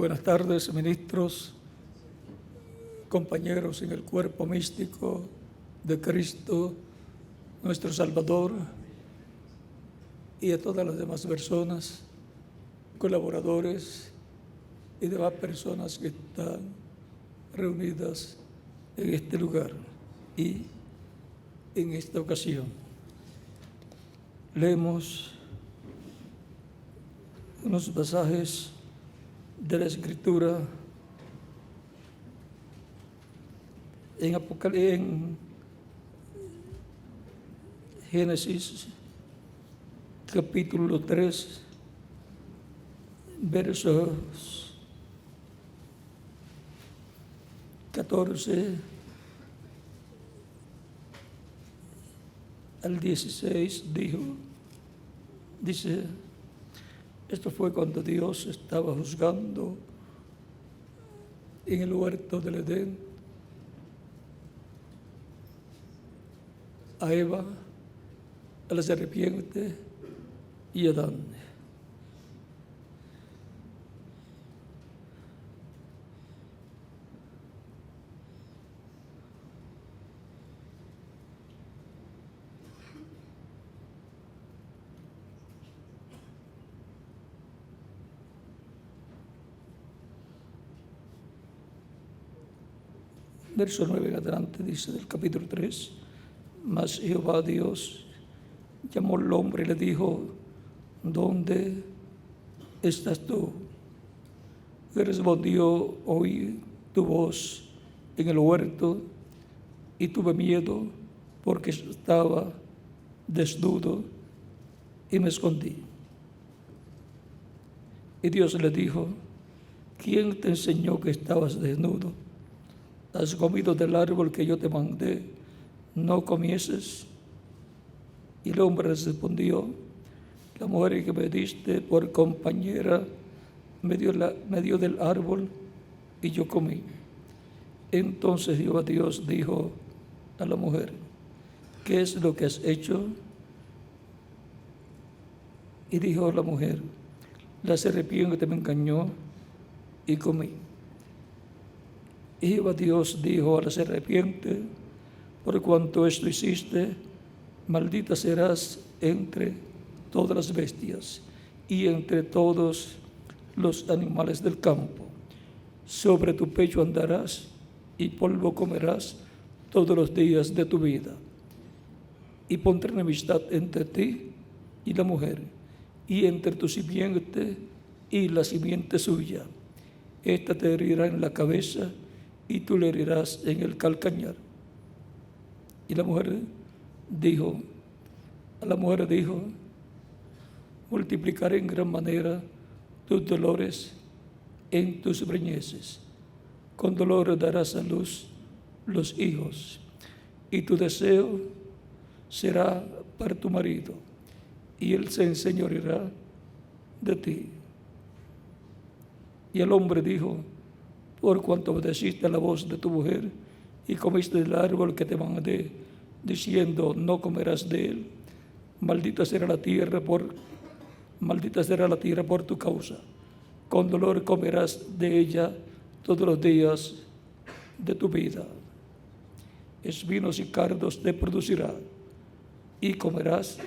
Buenas tardes, ministros, compañeros en el cuerpo místico de Cristo, nuestro Salvador, y a todas las demás personas, colaboradores y demás personas que están reunidas en este lugar y en esta ocasión. Leemos unos pasajes de la Escritura en Génesis capítulo 3, versos 14 al 16, dice, esto fue cuando Dios estaba juzgando en el huerto del Edén a Eva, a la serpiente y a Adán. Verso 9 en adelante dice del capítulo 3, mas Jehová Dios llamó al hombre y le dijo, ¿dónde estás tú? Y respondió, oí tu voz en el huerto y tuve miedo porque estaba desnudo y me escondí. Y Dios le dijo, ¿quién te enseñó que estabas desnudo? ¿Has comido del árbol que yo te mandé? ¿No comieses? Y el hombre respondió, la mujer que me diste por compañera me dio del árbol y yo comí. Entonces Jehová Dios dijo a la mujer, ¿qué es lo que has hecho? Y dijo la mujer, la serpiente me engañó y comí. Y Jehová Dios dijo a la serpiente, por cuanto esto hiciste, maldita serás entre todas las bestias y entre todos los animales del campo. Sobre tu pecho andarás y polvo comerás todos los días de tu vida. Y pondré enemistad entre ti y la mujer, y entre tu simiente y la simiente suya. Esta te herirá en la cabeza y tú le herirás en el calcañar. Y la mujer dijo, multiplicaré en gran manera tus dolores en tus preñeces. Con dolor darás a luz los hijos, y tu deseo será para tu marido, y él se enseñoreará de ti. Y el hombre dijo, por cuanto obedeciste a la voz de tu mujer y comiste del árbol que te mandé, diciendo, no comerás de él, maldita será la tierra por tu causa. Con dolor comerás de ella todos los días de tu vida. Espinos y cardos te producirá, y comerás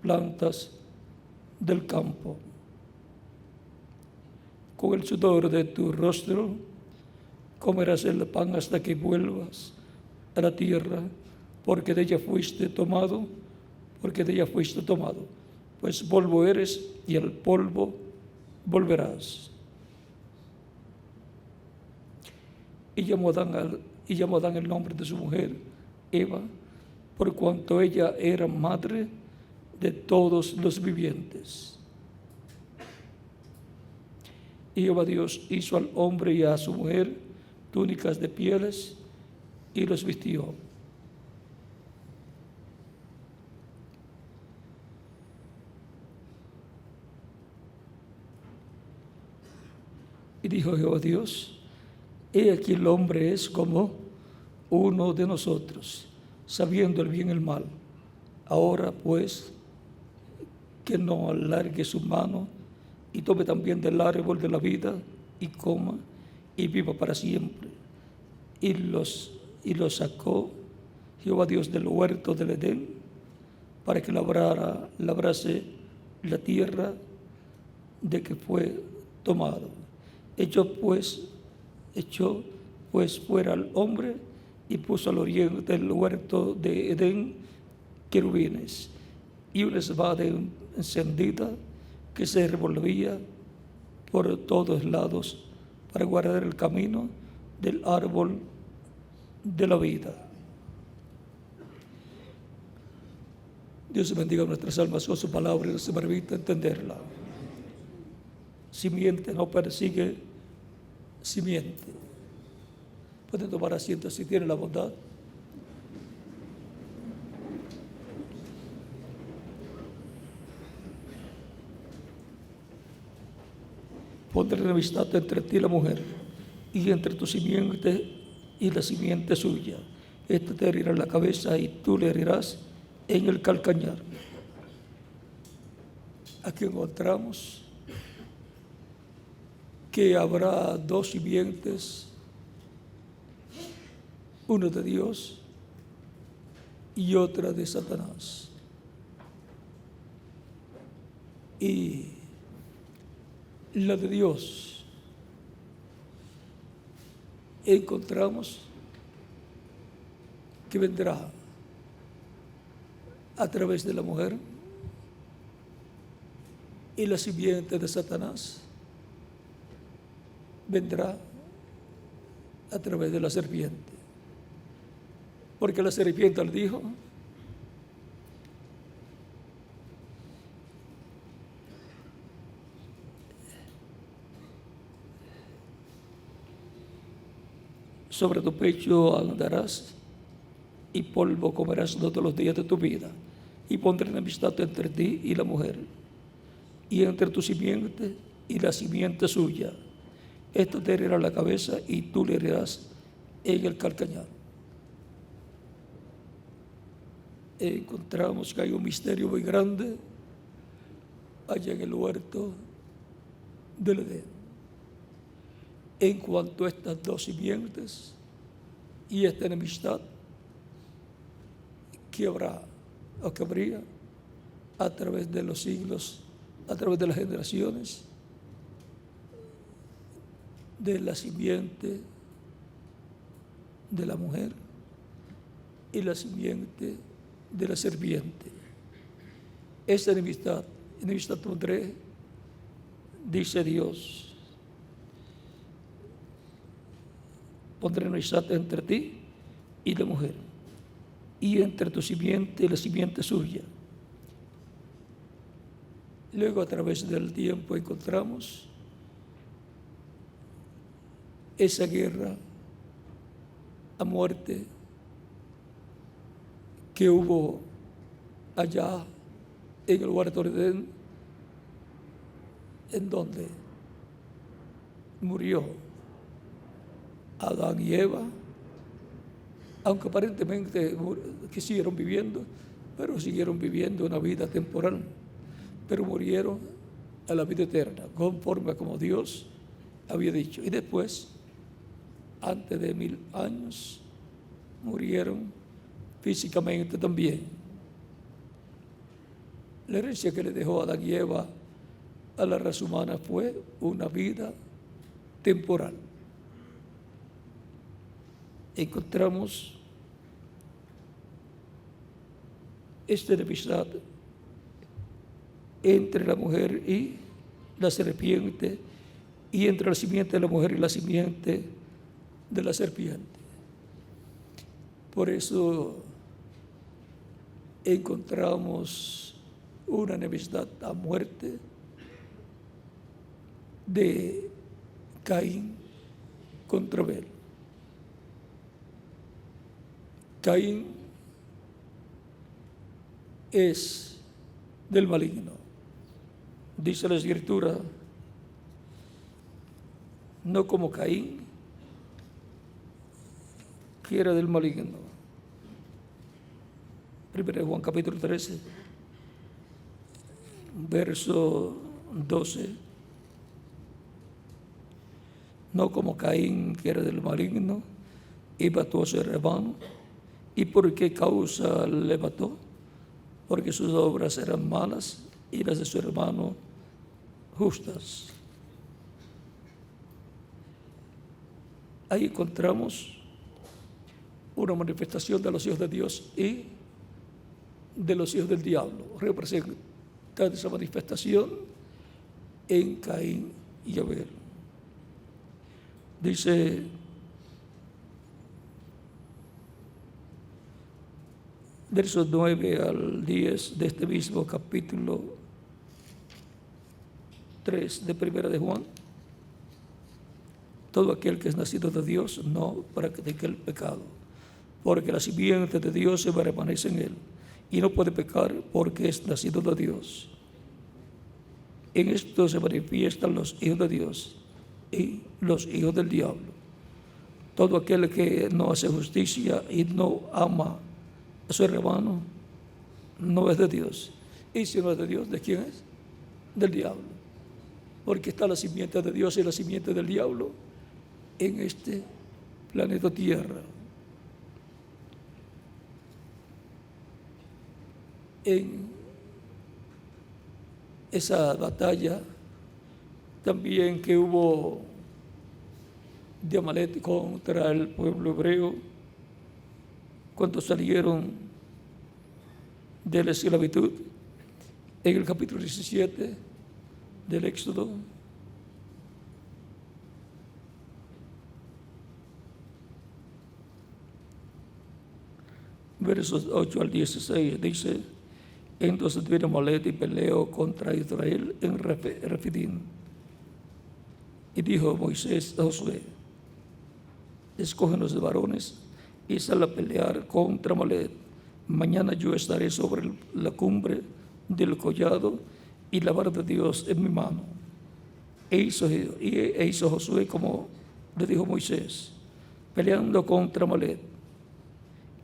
plantas del campo. Con el sudor de tu rostro comerás el pan hasta que vuelvas a la tierra, porque de ella fuiste tomado, pues polvo eres y al polvo volverás. Y llamó Adán el nombre de su mujer, Eva, por cuanto ella era madre de todos los vivientes. Y Jehová Dios hizo al hombre y a su mujer túnicas de pieles y los vistió. Y dijo Jehová Dios, he aquí el hombre es como uno de nosotros, sabiendo el bien y el mal. Ahora pues, que no alargue su mano y tome también del árbol de la vida y coma y viva para siempre. Y los sacó Jehová Dios del huerto del Edén para que labrase la tierra de que fue tomado. Echó pues fuera al hombre y puso al oriente del huerto de Edén querubines y una espada encendida que se revolvía por todos lados para guardar el camino del árbol de la vida. Dios bendiga nuestras almas con su palabra y nos permita entenderla. Simiente no persigue simiente. Pueden tomar asiento si tienen la bondad. Pondré enemistad entre ti y la mujer, y entre tu simiente y la simiente suya. Este te herirá la cabeza y tú le herirás en el calcañar. Aquí encontramos que habrá dos simientes, una de Dios y otra de Satanás. Y la de Dios encontramos que vendrá a través de la mujer, y la simiente de Satanás vendrá a través de la serpiente. Porque la serpiente le dijo: sobre tu pecho andarás y polvo comerás todos los días de tu vida, y pondré enemistad entre ti y la mujer, y entre tu simiente y la simiente suya. Esto te herirá la cabeza y tú le herirás en el calcañar. Encontramos que hay un misterio muy grande allá en el huerto del Edén en cuanto a estas dos simientes y esta enemistad que habrá o que habría a través de los siglos, a través de las generaciones, de la simiente de la mujer y la simiente de la serpiente. Esta enemistad pondré, dice Dios, pondré enemistad entre ti y la mujer, y entre tu simiente y la simiente suya. Luego, a través del tiempo, encontramos esa guerra a muerte que hubo allá en el huerto de Edén, en donde murió Adán y Eva, aunque aparentemente que siguieron viviendo, pero siguieron viviendo una vida temporal, pero murieron a la vida eterna, conforme a como Dios había dicho. Y después, antes de 1000 años, murieron físicamente también. La herencia que le dejó Adán y Eva a la raza humana fue una vida temporal. Encontramos esta enemistad entre la mujer y la serpiente, y entre la simiente de la mujer y la simiente de la serpiente. Por eso encontramos una enemistad a muerte de Caín contra Abel. Caín es del maligno. Dice la Escritura, no como Caín, que era del maligno. 1 Juan capítulo 13, verso 12. no como Caín, que era del maligno, y mató a su hermano. ¿Y por qué causa le mató? Porque sus obras eran malas y las de su hermano justas. Ahí encontramos una manifestación de los hijos de Dios y de los hijos del diablo. Representa esa manifestación en Caín y Abel. Dice versos 9 al 10 de este mismo capítulo 3 de Primera de Juan. Todo aquel que es nacido de Dios no practica el pecado, porque la simiente de Dios se permanece en él, y no puede pecar porque es nacido de Dios. En esto se manifiestan los hijos de Dios y los hijos del diablo. Todo aquel que no hace justicia y no ama a su hermano no es de Dios. Y si no es de Dios, ¿de quién es? Del diablo. Porque está la simiente de Dios y la simiente del diablo en este planeta Tierra. En esa batalla también que hubo de Amalek contra el pueblo hebreo, cuando salieron de la esclavitud, en el capítulo 17 del Éxodo, versos 8 al 16, dice: entonces vino Amalek y peleó contra Israel en Refidim. Y dijo Moisés a Josué: escógenos de varones y sal a pelear contra Amalek. Mañana yo estaré sobre la cumbre del collado y la vara de Dios en mi mano. E hizo Josué como le dijo Moisés, peleando contra Amalek.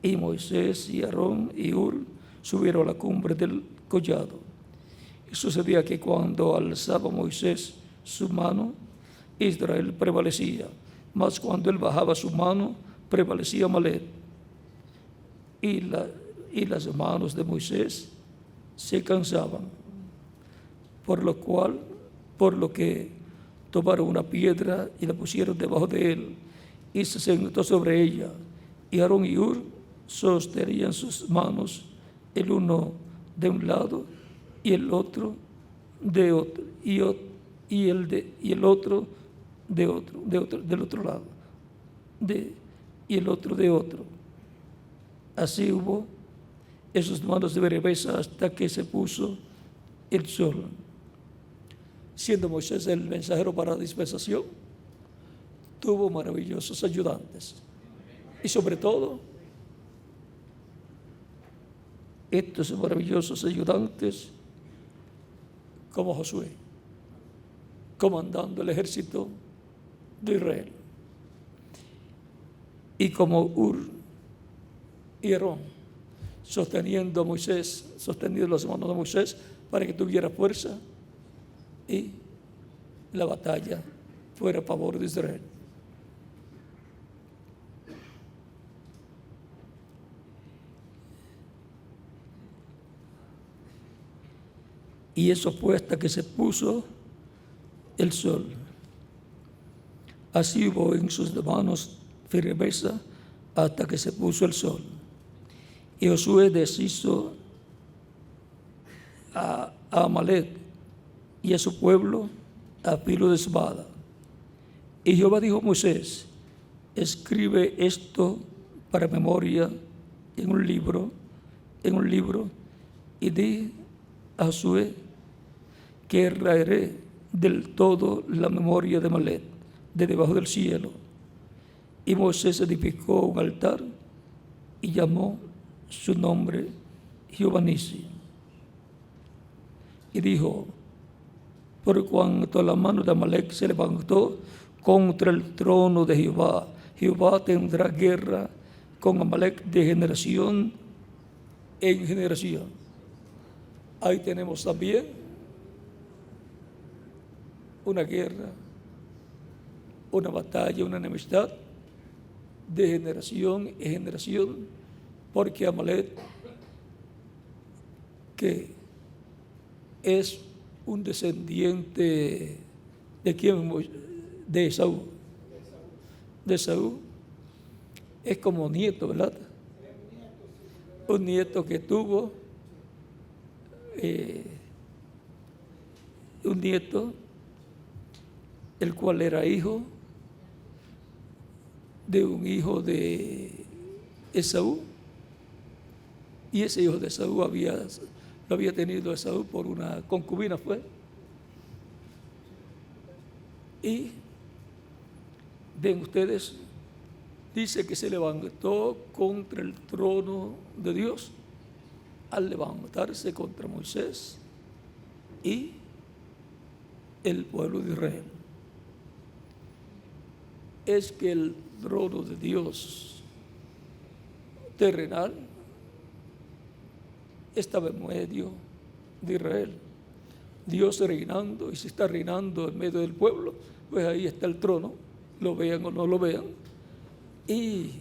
Y Moisés y Aarón y Hur subieron a la cumbre del collado. Y sucedía que cuando alzaba Moisés su mano, Israel prevalecía, mas cuando él bajaba su mano, prevalecía Amalek. Y las manos de Moisés se cansaban, por lo que tomaron una piedra y la pusieron debajo de él, y se sentó sobre ella. Y Aarón y Hur sostenían sus manos, el uno de un lado y el otro de otro, y el otro del otro lado, y el otro de otro. Así hubo esos manos de berebesa hasta que se puso el sol. Siendo Moisés el mensajero para la dispensación, tuvo maravillosos ayudantes. Y sobre todo, estos maravillosos ayudantes como Josué, comandando el ejército de Israel, y como Hur y Aarón, sosteniendo las manos de Moisés para que tuviera fuerza y la batalla fuera a favor de Israel. Y eso fue hasta que se puso el sol. Así hubo en sus manos firmeza hasta que se puso el sol. Y Josué deshizo a Amalek y a su pueblo a filo de espada. Y Jehová dijo a Moisés: escribe esto para memoria en un libro, y di a Josué que raeré del todo la memoria de Amalek de debajo del cielo. Y Moisés edificó un altar y llamó su nombre Jehová Nisi. Y dijo: por cuanto la mano de Amalek se levantó contra el trono de Jehová, Jehová tendrá guerra con Amalek de generación en generación. Ahí tenemos también una guerra una batalla, una enemistad de generación en generación, porque Amalek, que es un descendiente de quién, de Esaú, es como nieto, ¿verdad? Un nieto que tuvo un nieto, el cual era hijo de un hijo de Esaú, y ese hijo de Esaú lo había tenido Esaú por una concubina, fue. Y ven ustedes, dice que se levantó contra el trono de Dios al levantarse contra Moisés y el pueblo de Israel. Es que el trono de Dios terrenal estaba en medio de Israel. Dios reinando, y si está reinando en medio del pueblo, pues ahí está el trono, lo vean o no lo vean. Y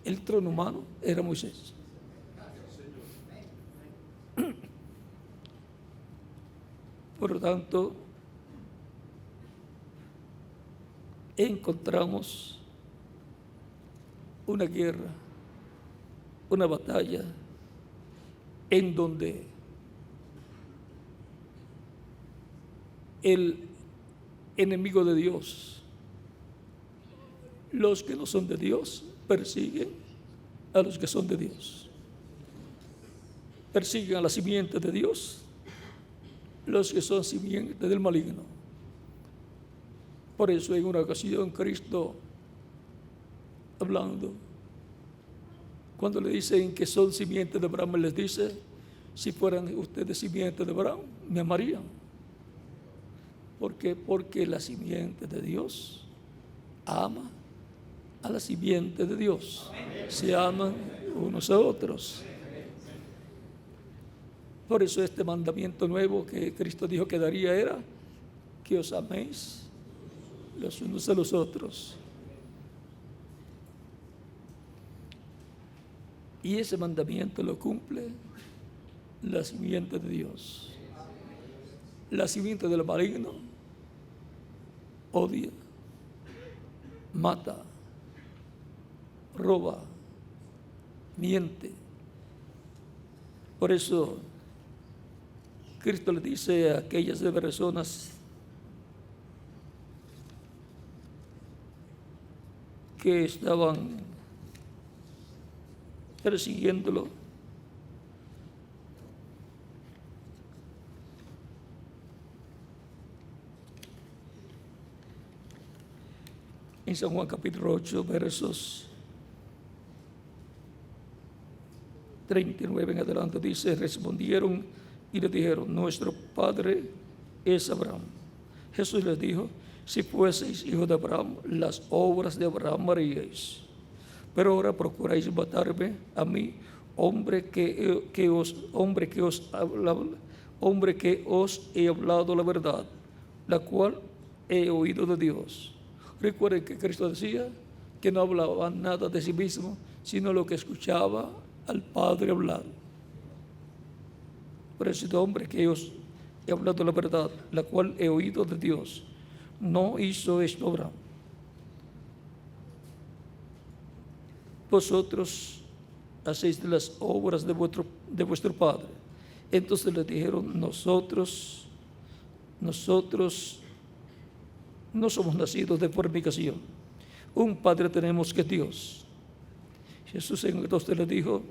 el trono humano era Moisés. Por lo tanto, encontramos una guerra, una batalla, en donde el enemigo de Dios, los que no son de Dios, persiguen a los que son de Dios. Persiguen a la simiente de Dios, los que son simiente del maligno. Por eso en una ocasión Cristo, hablando, cuando le dicen que son simiente de Abraham, les dice: si fueran ustedes simiente de Abraham, me amarían. ¿Por qué? Porque la simiente de Dios ama a la simiente de Dios. Se aman unos a otros. Por eso este mandamiento nuevo que Cristo dijo que daría era que os améis los unos a los otros. Y ese mandamiento lo cumple la simiente de Dios. La simiente del maligno odia, mata, roba, miente. Por eso Cristo le dice a aquellas personas que estaban persiguiéndolo: en San Juan capítulo 8, versos 39 en adelante, dice: respondieron y le dijeron: nuestro padre es Abraham. Jesús les dijo: si fueseis hijos de Abraham, las obras de Abraham haríais. Pero ahora procuráis matarme a mí, hombre que os he hablado la verdad, la cual he oído de Dios. Recuerden que Cristo decía que no hablaba nada de sí mismo, sino lo que escuchaba al Padre hablar. Por eso, hombre que os he hablado la verdad, la cual he oído de Dios, no hizo esto Abraham. Vosotros hacéis de las obras de vuestro padre. Entonces le dijeron: nosotros no somos nacidos de fornicación. Un padre tenemos, que es Dios. Jesús entonces le dijo: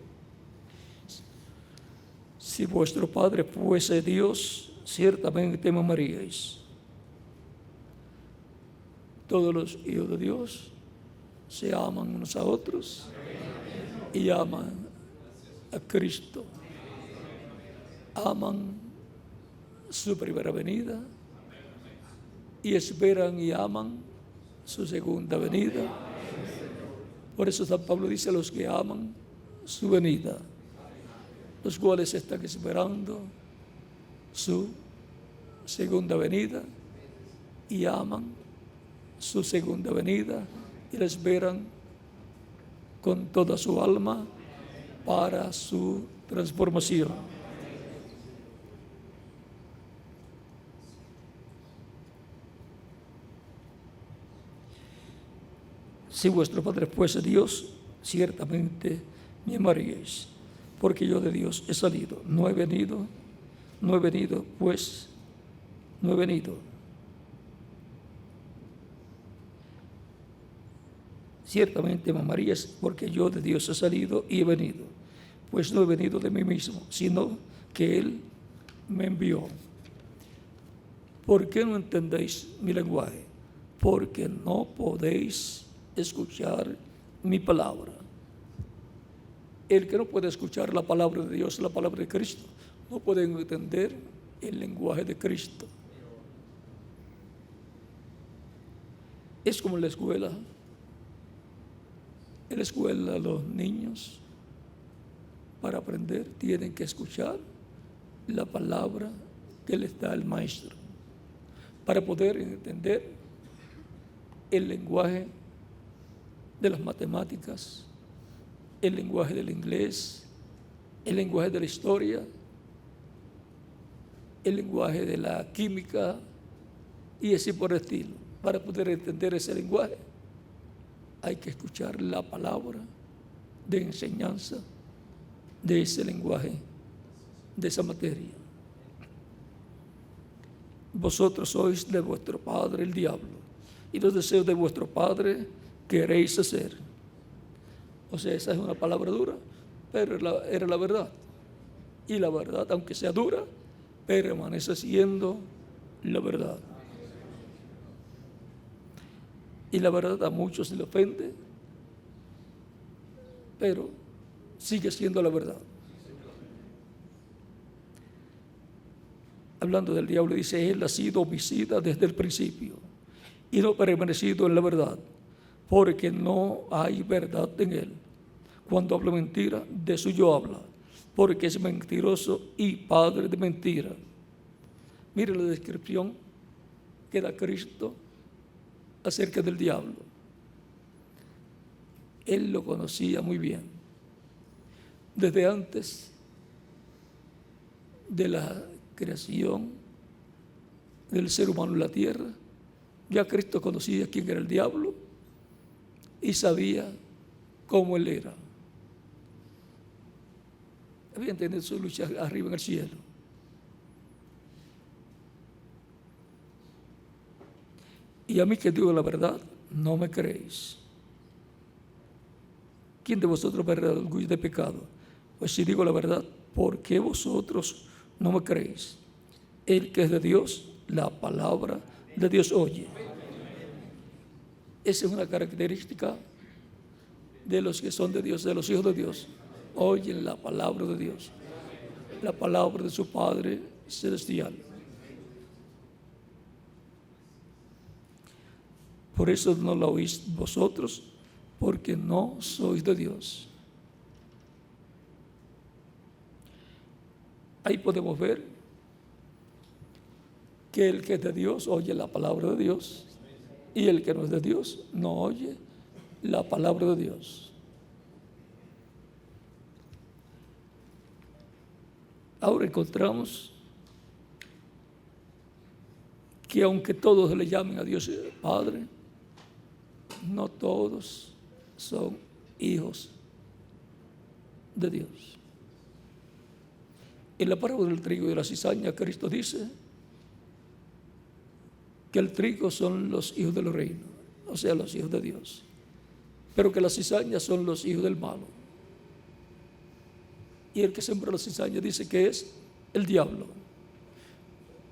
si vuestro padre fuese Dios, ciertamente me amaríais. Todos los hijos de Dios se aman unos a otros y aman a Cristo. Aman su primera venida y esperan y aman su segunda venida. Por eso San Pablo dice: los que aman su venida, los cuales están esperando su segunda venida y aman su segunda venida y la esperan con toda su alma para su transformación. Si vuestro Padre fuese Dios, ciertamente me amaríais, porque yo de Dios he salido. No he venido, pues no he venido. Ciertamente me amaríais, porque yo de Dios he salido y he venido, pues no he venido de mí mismo, sino que Él me envió. ¿Por qué no entendéis mi lenguaje? Porque no podéis escuchar mi palabra. El que no puede escuchar la palabra de Dios, la palabra de Cristo, no puede entender el lenguaje de Cristo. Es como en la escuela. En la escuela los niños, para aprender, tienen que escuchar la palabra que les da el maestro, para poder entender el lenguaje de las matemáticas, el lenguaje del inglés, el lenguaje de la historia, el lenguaje de la química y así por el estilo. Para poder entender ese lenguaje hay que escuchar la palabra de enseñanza de ese lenguaje, de esa materia. Vosotros sois de vuestro padre el diablo, y los deseos de vuestro padre queréis hacer. O sea, esa es una palabra dura, pero era la verdad. Y la verdad, aunque sea dura, permanece siendo la verdad. Y la verdad a muchos se le ofende, pero sigue siendo la verdad. Hablando del diablo, dice: él ha sido homicida desde el principio y no ha permanecido en la verdad, porque no hay verdad en él. Cuando habla mentira, de suyo habla, porque es mentiroso y padre de mentira. Mire la descripción que da Cristo acerca del diablo. Él lo conocía muy bien. Desde antes de la creación del ser humano en la tierra, ya Cristo conocía quién era el diablo y sabía cómo él era. Habían tenido su lucha arriba en el cielo. Y a mí que digo la verdad, no me creéis. ¿Quién de vosotros me orgullo de pecado? Pues si digo la verdad, ¿por qué vosotros no me creéis? El que es de Dios, la palabra de Dios oye. Esa es una característica de los que son de Dios, de los hijos de Dios. Oyen la palabra de Dios, la palabra de su Padre celestial. Por eso no la oís vosotros, porque no sois de Dios. Ahí podemos ver que el que es de Dios oye la palabra de Dios, y el que no es de Dios no oye la palabra de Dios. Ahora encontramos que aunque todos le llamen a Dios Padre, no todos son hijos de Dios. En la parábola del trigo y de la cizaña, Cristo dice que el trigo son los hijos del reino, o sea, los hijos de Dios, pero que las cizañas son los hijos del malo. Y el que sembró la cizaña dice que es el diablo.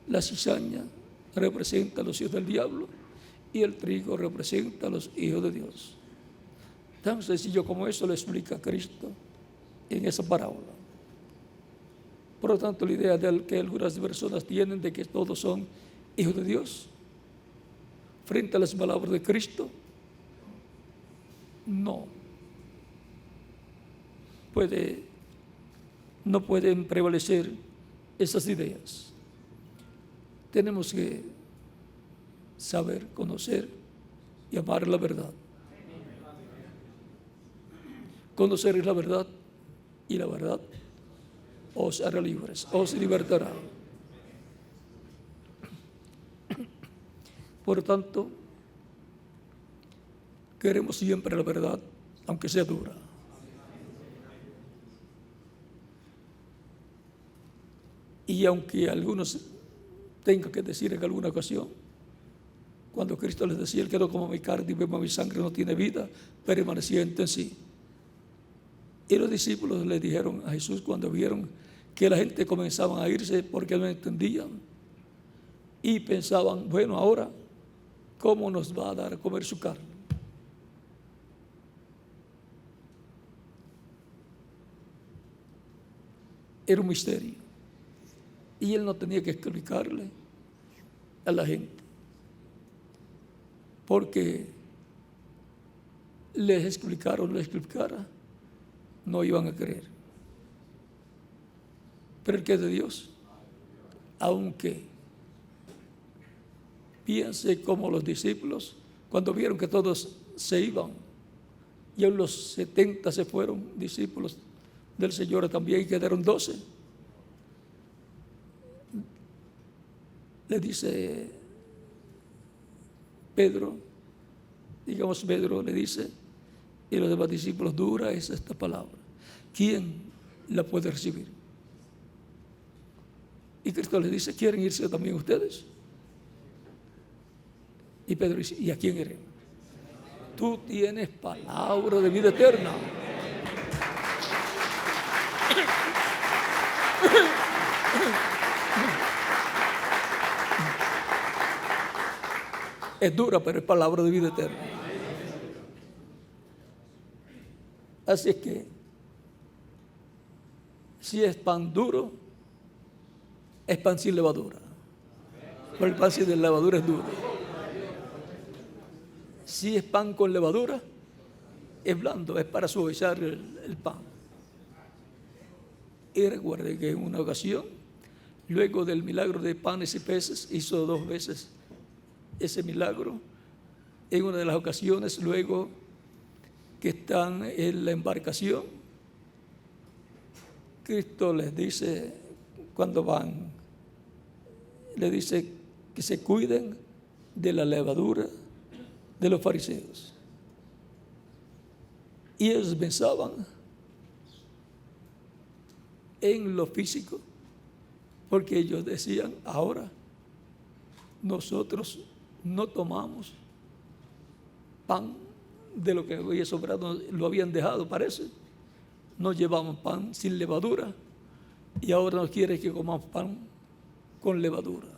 La cizaña representa a los hijos del diablo y el trigo representa a los hijos de Dios. Tan sencillo como eso lo explica Cristo en esa parábola. Por lo tanto, la idea de que algunas personas tienen de que todos son hijos de Dios, frente a las palabras de Cristo, no pueden prevalecer esas ideas. Tenemos que saber, conocer y amar la verdad. Conoceréis la verdad y la verdad os hará libres, os libertará. Por tanto, queremos siempre la verdad, aunque sea dura. Y aunque algunos tengan que decir en alguna ocasión, cuando Cristo les decía, el que no coma mi carne y beba mi sangre no tiene vida permaneciente en sí. Y los discípulos le dijeron a Jesús cuando vieron que la gente comenzaba a irse porque no entendían y pensaban, bueno, ahora, ¿cómo nos va a dar a comer su carne? Era un misterio. Y él no tenía que explicarle a la gente, porque les explicara, no iban a creer. Pero el que es de Dios, aunque piense como los discípulos, cuando vieron que todos se iban, y aún los 70 se fueron, discípulos del Señor también, y quedaron 12. Le dice Pedro le dice, y los demás discípulos, dura es esta palabra, ¿quién la puede recibir? Y Cristo les dice, ¿quieren irse también ustedes? Y Pedro dice, ¿y a quién iré? Tú tienes palabra de vida eterna. Es dura, pero es palabra de vida eterna. Así es que, si es pan duro, es pan sin levadura. Pero el pan sin levadura es duro. Si es pan con levadura, es blando, es para suavizar el pan. Y recuerde que en una ocasión, luego del milagro de panes y peces, hizo 2 veces ese milagro. En una de las ocasiones, luego que están en la embarcación, Cristo les dice, cuando van, le dice que se cuiden de la levadura de los fariseos. Y ellos pensaban en lo físico, porque ellos decían, ahora nosotros no tomamos pan de lo que había sobrado, lo habían dejado, parece. No llevamos pan sin levadura y ahora nos quiere que comamos pan con levadura.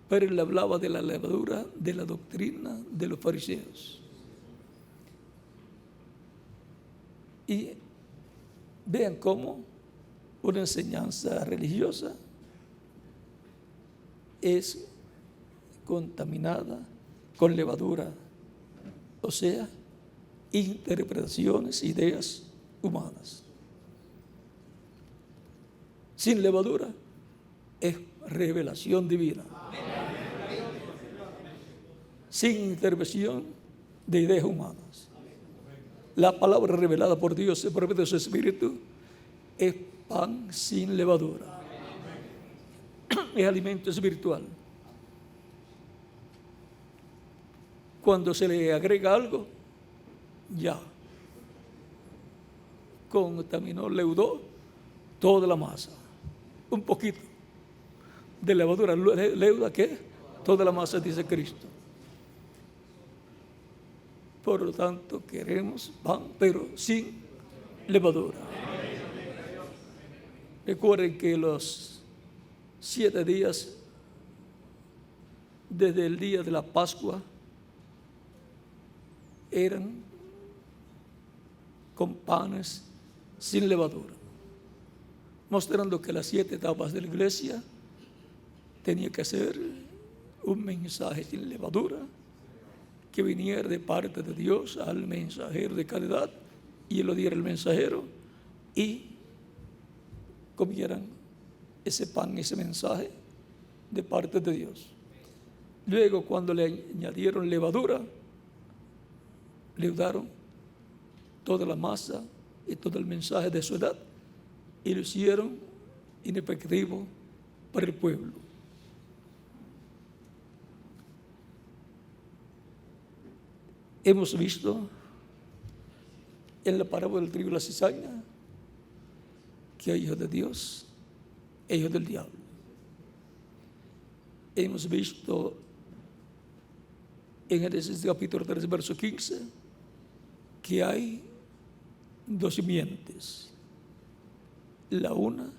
Pero él hablaba de la levadura de la doctrina de los fariseos. Y vean cómo una enseñanza religiosa es contaminada con levadura, o sea, interpretaciones, ideas humanas. Sin levadura es revelación divina. Sin intervención de ideas humanas. La palabra revelada por Dios por medio de su Espíritu es pan sin levadura. Es alimento espiritual. Cuando se le agrega algo, ya contaminó, leudó toda la masa. Un poquito de levadura, leuda que toda la masa, dice Cristo. Por lo tanto, queremos pan, pero sin levadura. Recuerden que los 7 días desde el día de la Pascua eran con panes sin levadura, mostrando que las 7 etapas de la iglesia tenía que ser un mensaje sin levadura que viniera de parte de Dios al mensajero de cada edad, y él lo diera el mensajero y comieran ese pan, ese mensaje de parte de Dios. Luego, cuando le añadieron levadura, leudaron toda la masa y todo el mensaje de su edad y lo hicieron inefectivo para el pueblo. Hemos visto en la parábola del trigo y la cizaña que hay hijos de Dios e hijos del diablo. Hemos visto en Génesis capítulo 3, verso 15, que hay dos simientes, la una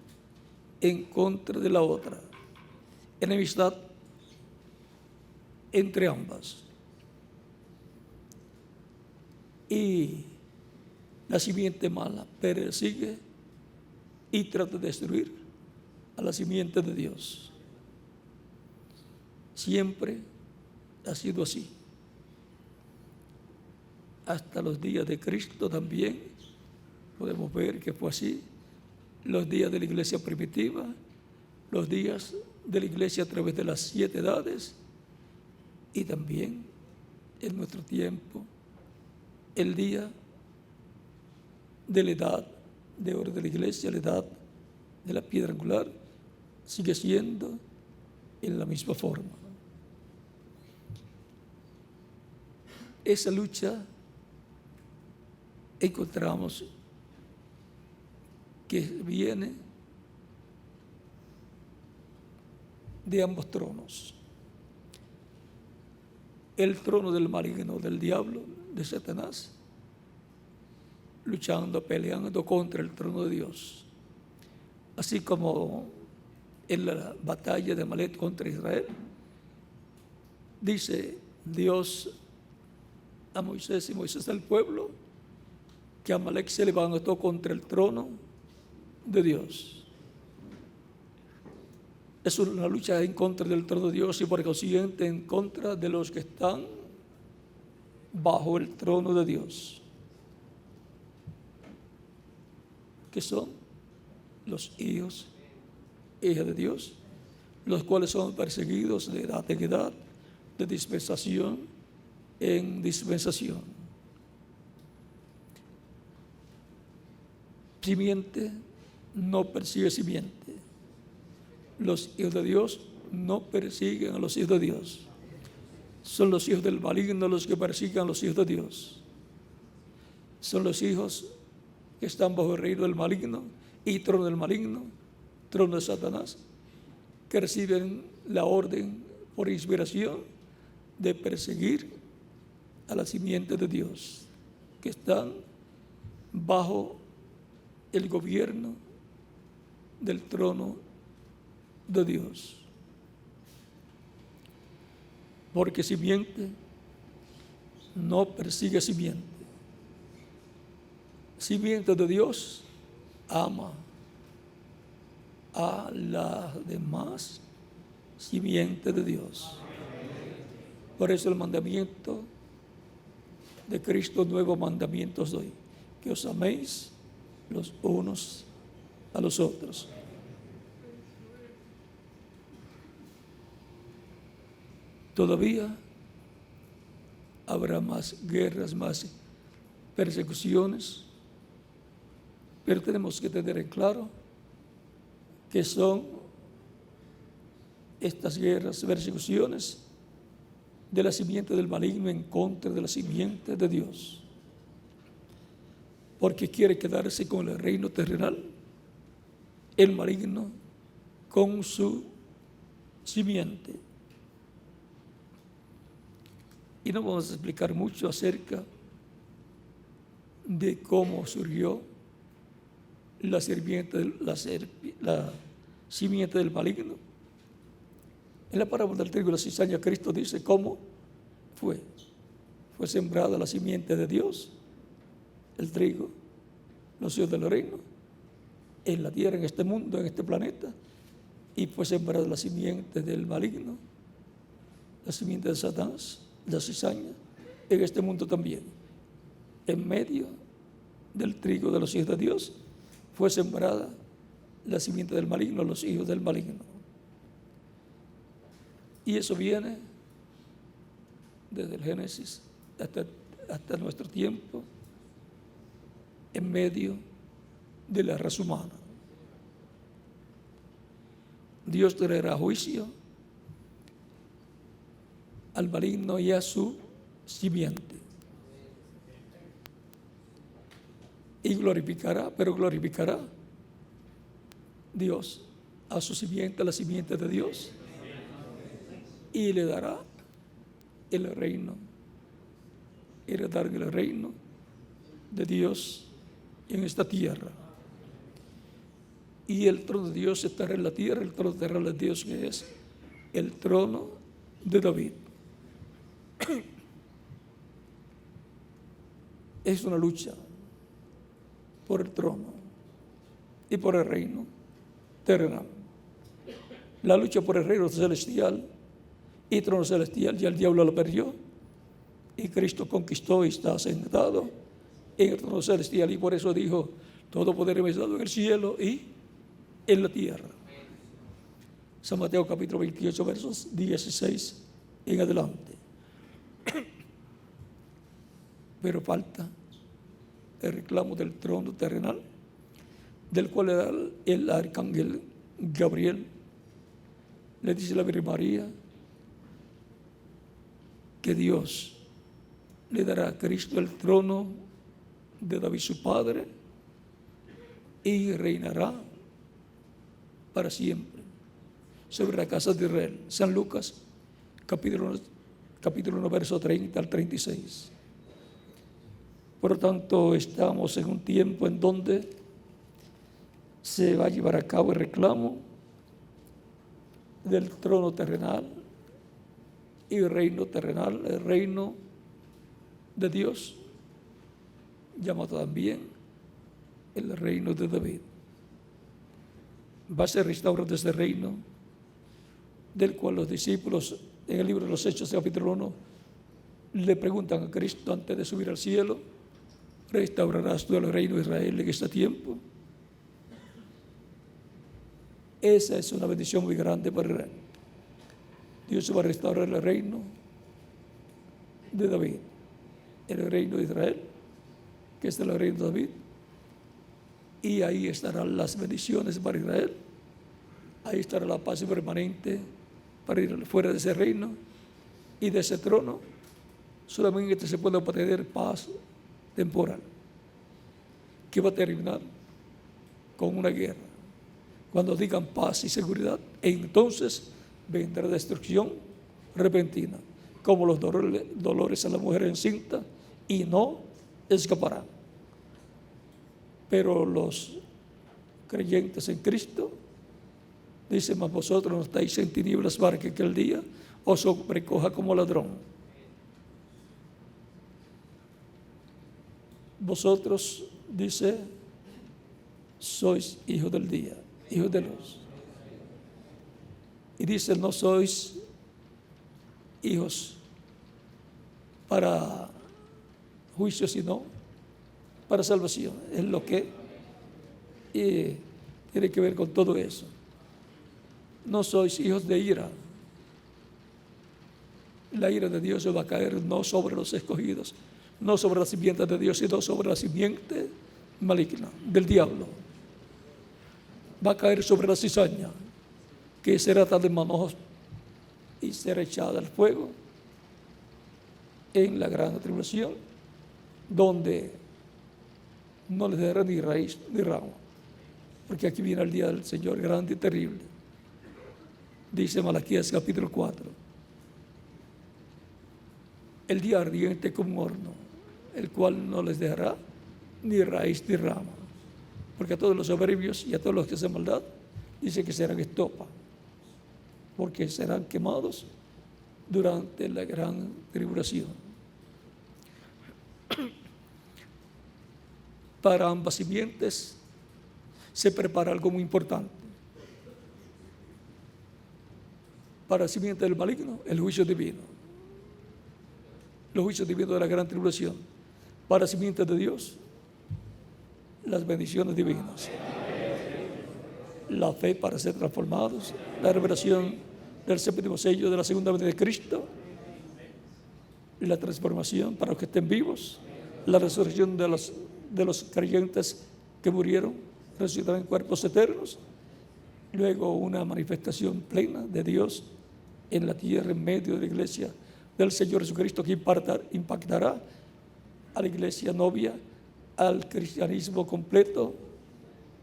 en contra de la otra, enemistad entre ambas. Y la simiente mala persigue y trata de destruir a la simiente de Dios. Siempre ha sido así. Hasta los días de Cristo también podemos ver que fue así. Los días de la iglesia primitiva, los días de la iglesia a través de las 7 edades y también en nuestro tiempo, el día de la edad de oro de la iglesia, la edad de la piedra angular, sigue siendo en la misma forma. Esa lucha encontramos que viene de ambos tronos. El trono del maligno, del diablo, de Satanás, luchando, peleando contra el trono de Dios. Así como en la batalla de Amalek contra Israel, dice Dios a Moisés y Moisés al pueblo que Amalek se levantó contra el trono de Dios. Es una lucha en contra del trono de Dios y por consiguiente en contra de los que están bajo el trono de Dios, que son los hijos e hijas de Dios, los cuales son perseguidos de edad en edad, de dispensación en dispensación. Simiente no persigue simiente. Los hijos de Dios no persiguen a los hijos de Dios. Son los hijos del maligno los que persiguen a los hijos de Dios. Son los hijos que están bajo el reino del maligno y trono del maligno, trono de Satanás, que reciben la orden por inspiración de perseguir a la simiente de Dios, que están bajo el gobierno del trono de Dios. Porque simiente no persigue simiente. Simiente de Dios ama a la demás simiente de Dios. Por eso el mandamiento de Cristo, nuevo mandamiento os doy, que os améis los unos a los otros. Todavía habrá más guerras, más persecuciones, pero tenemos que tener en claro que son estas guerras, persecuciones de la simiente del maligno en contra de la simiente de Dios, porque quiere quedarse con el reino terrenal, el maligno con su simiente. Y no vamos a explicar mucho acerca de cómo surgió la simiente del maligno. En la parábola del trigo y la cizaña, Cristo dice cómo fue. Fue sembrada la simiente de Dios, el trigo, los hijos del reino, en la tierra, en este mundo, en este planeta, y fue sembrada la simiente del maligno, la simiente de Satanás, la cizaña, en este mundo también. En medio del trigo de los hijos de Dios fue sembrada la simiente del maligno, los hijos del maligno. Y eso viene desde el Génesis hasta nuestro tiempo, en medio de la raza humana. Dios traerá juicio al maligno y a su simiente. Y glorificará Dios a su simiente, a la simiente de Dios, y le dará el reino, heredar el reino de Dios en esta tierra. Y el trono de Dios estará en la tierra, el trono terrenal de Dios, que es el trono de David. Es una lucha por el trono y por el reino terrenal. La lucha por el reino celestial y trono celestial, ya el diablo lo perdió y Cristo conquistó y está sentado en el trono celestial, y por eso dijo: todo poder me es dado en el cielo y en la tierra. San Mateo capítulo 28 versos 16 en adelante. Pero falta el reclamo del trono terrenal, del cual el arcángel Gabriel le dice a la Virgen María que Dios le dará a Cristo el trono de David su padre y reinará para siempre sobre la casa de Israel. San Lucas capítulo 1 verso 30 al 36. Por lo tanto, estamos en un tiempo en donde se va a llevar a cabo el reclamo del trono terrenal y el reino terrenal, el reino de Dios, llamado también el reino de David. Va a ser restaurado este reino, del cual los discípulos en el libro de los Hechos, capítulo 1, le preguntan a Cristo antes de subir al cielo: ¿restaurarás tú el reino de Israel en este tiempo? Esa es una bendición muy grande para Israel. Dios va a restaurar el reino de David, el reino de Israel, que es el reino de David, y ahí estarán las bendiciones para Israel, ahí estará la paz permanente para ir fuera de ese reino y de ese trono. Solamente se puede obtener paz temporal, que va a terminar con una guerra. Cuando digan paz y seguridad, entonces vendrá destrucción repentina, como los dolores a la mujer encinta, y no escaparán. Pero los creyentes en Cristo dicen: mas vosotros no estáis en tinieblas para que aquel día os sobrecoja como ladrón. Vosotros, dice, sois hijos del día, hijos de luz. Y dice: no sois hijos para juicio, sino para salvación. Es lo que tiene que ver con todo eso. No sois hijos de ira. La ira de Dios va a caer no sobre los escogidos, no sobre la simiente de Dios, sino sobre la simiente maligna del diablo. Va a caer sobre la cizaña, que será atada en manojos y será echada al fuego en la gran tribulación, donde no les dará ni raíz ni rama, porque aquí viene el día del Señor grande y terrible. Dice Malaquías capítulo 4: el día ardiente como un horno, el cual no les dejará ni raíz ni rama, porque a todos los soberbios y a todos los que hacen maldad dice que serán estopa, porque serán quemados durante la gran tribulación. Para ambas simientes se prepara algo muy importante. Para la simiente del maligno, el juicio divino, los juicios divinos de la gran tribulación. Para la simiente de Dios, las bendiciones divinas, la fe para ser transformados, la revelación del séptimo sello de la segunda venida de Cristo la transformación para los que estén vivos, la resurrección de los creyentes que murieron, resucitarán en cuerpos eternos, luego una manifestación plena de Dios en la tierra en medio de la iglesia del Señor Jesucristo, que impactará a la iglesia novia, al cristianismo completo,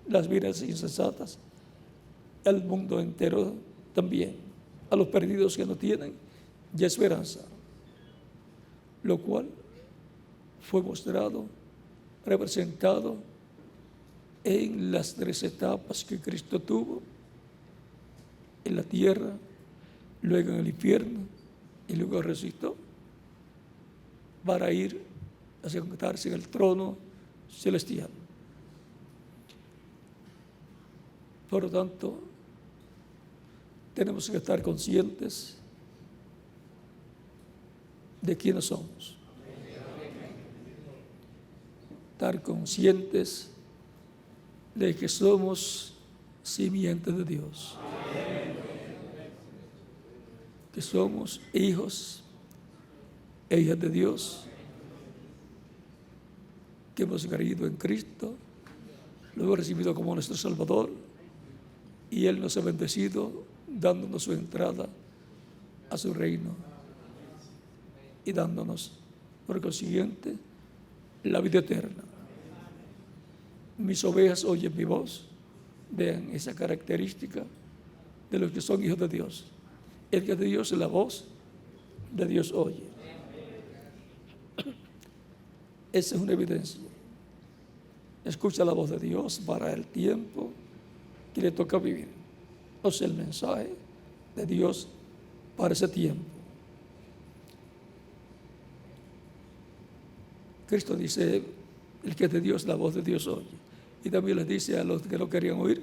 las vidas insensatas, al mundo entero también, a los perdidos que no tienen ya esperanza, lo cual fue mostrado, representado en las 3 etapas que Cristo tuvo en la tierra, luego en el infierno y luego resucitó para ir a sentarse en el trono celestial. Por lo tanto, tenemos que estar conscientes de quiénes somos. Estar conscientes de que somos simiente de Dios. Que somos hijos e hijas de Dios, que hemos creído en Cristo, lo hemos recibido como nuestro Salvador, y Él nos ha bendecido dándonos su entrada a su reino y dándonos, por consiguiente, la vida eterna. Mis ovejas oyen mi voz. Vean esa característica de los que son hijos de Dios. El que es de Dios, la voz de Dios oye. Esa es una evidencia. Escucha la voz de Dios para el tiempo que le toca vivir. O sea, el mensaje de Dios para ese tiempo. Cristo dice, el que es de Dios, la voz de Dios oye. Y también les dice a los que no querían oír,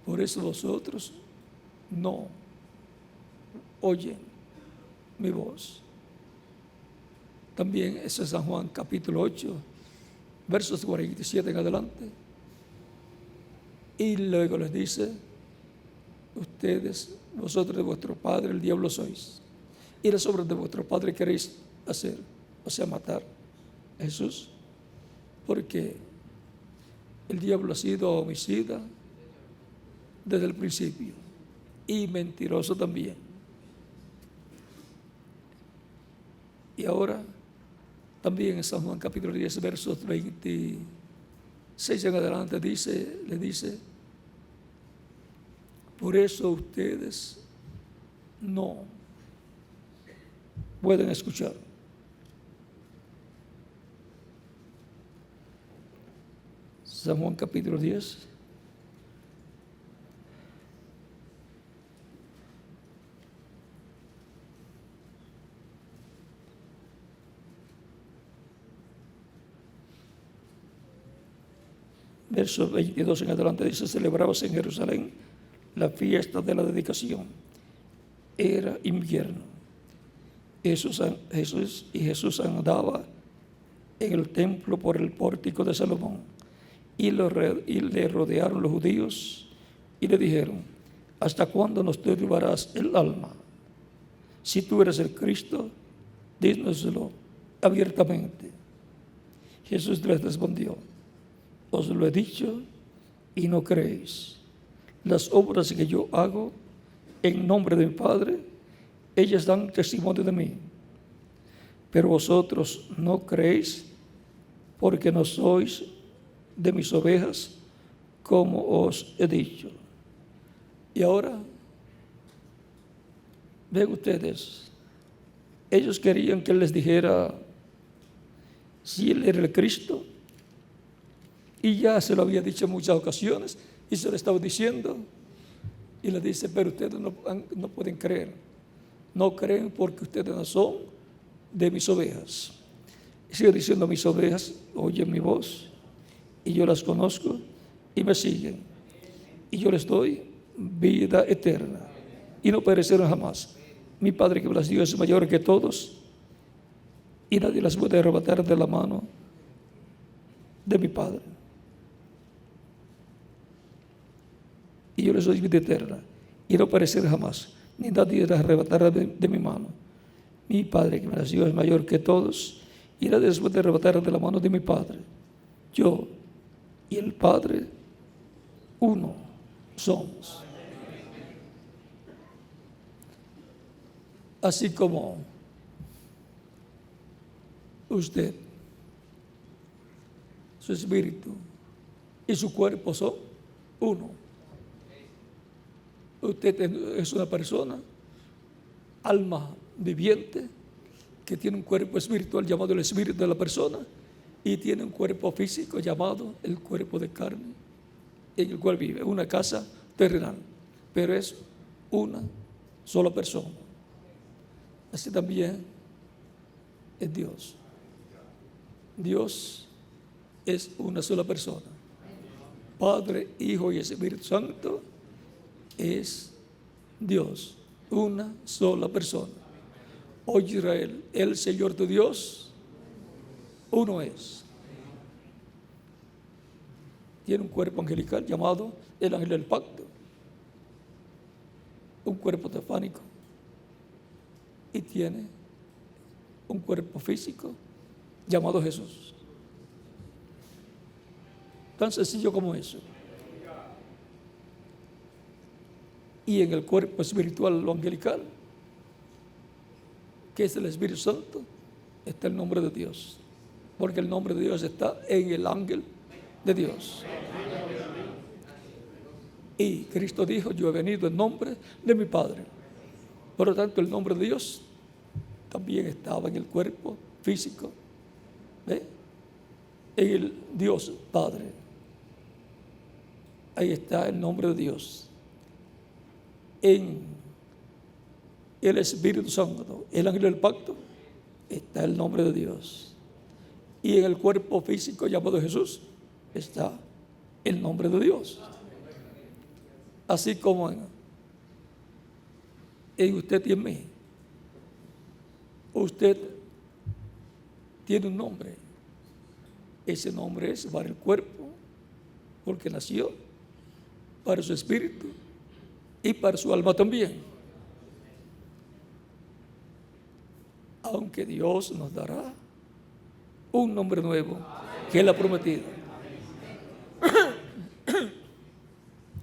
por eso vosotros no oyen mi voz. También eso es San Juan capítulo 8, versos 47 en adelante. Y luego les dice, vosotros de vuestro padre el diablo sois, y las obras de vuestro padre queréis hacer, o sea, matar a Jesús, porque el diablo ha sido homicida desde el principio y mentiroso también. Y ahora también en San Juan capítulo 10 versos 26 en adelante le dice, por eso ustedes no pueden escuchar. San Juan capítulo 10. Verso 22 en adelante dice, celebrabas en Jerusalén la fiesta de la dedicación. Era invierno. Jesús andaba en el templo por el pórtico de Salomón. Y le rodearon los judíos y le dijeron, ¿hasta cuándo nos turbarás el alma? Si tú eres el Cristo, dínoslo abiertamente. Jesús les respondió, os lo he dicho y no creéis. Las obras que yo hago en nombre de mi Padre, ellas dan testimonio de mí. Pero vosotros no creéis porque no sois de mis ovejas, como os he dicho. Y ahora, ven ustedes, ellos querían que Él les dijera si Él era el Cristo, y ya se lo había dicho en muchas ocasiones, y se lo estaba diciendo, y le dice, pero ustedes no pueden creer, no creen porque ustedes no son de mis ovejas. Y sigue diciendo, mis ovejas oyen mi voz, y yo las conozco y me siguen, y yo les doy vida eterna y no perecerán jamás. Mi Padre que me las dio es mayor que todos y nadie las puede arrebatar de la mano de mi Padre. Y yo les doy vida eterna y no perecerán jamás, ni nadie las arrebatará de mi mano. Mi Padre que me nació es mayor que todos, irá después de arrebatar de la mano de mi Padre. Yo y el Padre, uno somos. Así como usted, su espíritu y su cuerpo son uno. Usted es una persona, alma viviente, que tiene un cuerpo espiritual llamado el espíritu de la persona y tiene un cuerpo físico llamado el cuerpo de carne, en el cual vive, una casa terrenal, pero es una sola persona. Así también es Dios. Dios es una sola persona. Padre, Hijo y Espíritu Santo es Dios, una sola persona. Oye Israel, el Señor tu Dios, uno es. Tiene un cuerpo angelical llamado el ángel del pacto, un cuerpo teofánico, y tiene un cuerpo físico llamado Jesús. Tan sencillo como eso. Y en el cuerpo espiritual, lo angelical, que es el Espíritu Santo, está el nombre de Dios, porque el nombre de Dios está en el ángel de Dios. Y Cristo dijo: yo he venido en nombre de mi Padre. Por lo tanto, el nombre de Dios también estaba en el cuerpo físico, en el Dios Padre. Ahí está el nombre de Dios. En el Espíritu Santo, el ángel del pacto, está el nombre de Dios. Y en el cuerpo físico llamado Jesús está el nombre de Dios. Así como en usted y en mí, usted tiene un nombre. Ese nombre es para el cuerpo, porque nació, para su espíritu y para su alma también. Aunque Dios nos dará un nombre nuevo que Él ha prometido.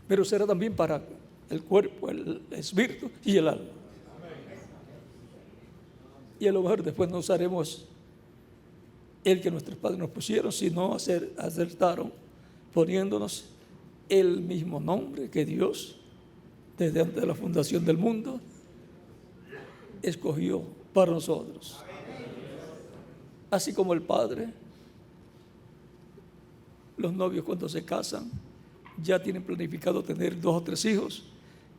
Pero será también para el cuerpo, el espíritu y el alma. Y a lo mejor después no usaremos el que nuestros padres nos pusieron, sino acertaron poniéndonos el mismo nombre que Dios, desde antes de la fundación del mundo, escogió para nosotros. Así como el padre, los novios cuando se casan ya tienen planificado tener 2 o 3 hijos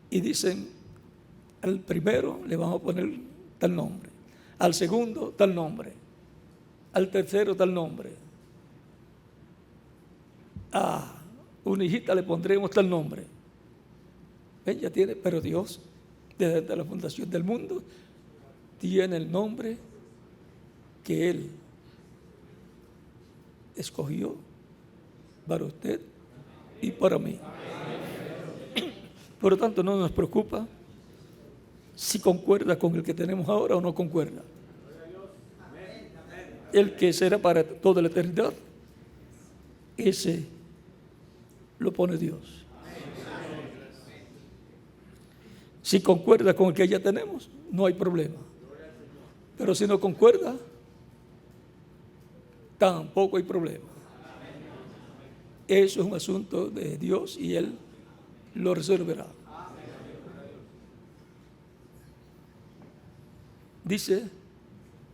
y dicen: al primero le vamos a poner tal nombre, al segundo tal nombre, al tercero tal nombre, a una hijita le pondremos tal nombre. Ella tiene, pero Dios, desde la fundación del mundo, tiene el nombre que Él escogió para usted y para mí. Por lo tanto, no nos preocupa si concuerda con el que tenemos ahora o no concuerda. El que será para toda la eternidad, ese lo pone Dios. Si concuerda con el que ya tenemos, no hay problema. Pero si no concuerda, tampoco hay problema. Eso es un asunto de Dios y Él lo resolverá. Dice: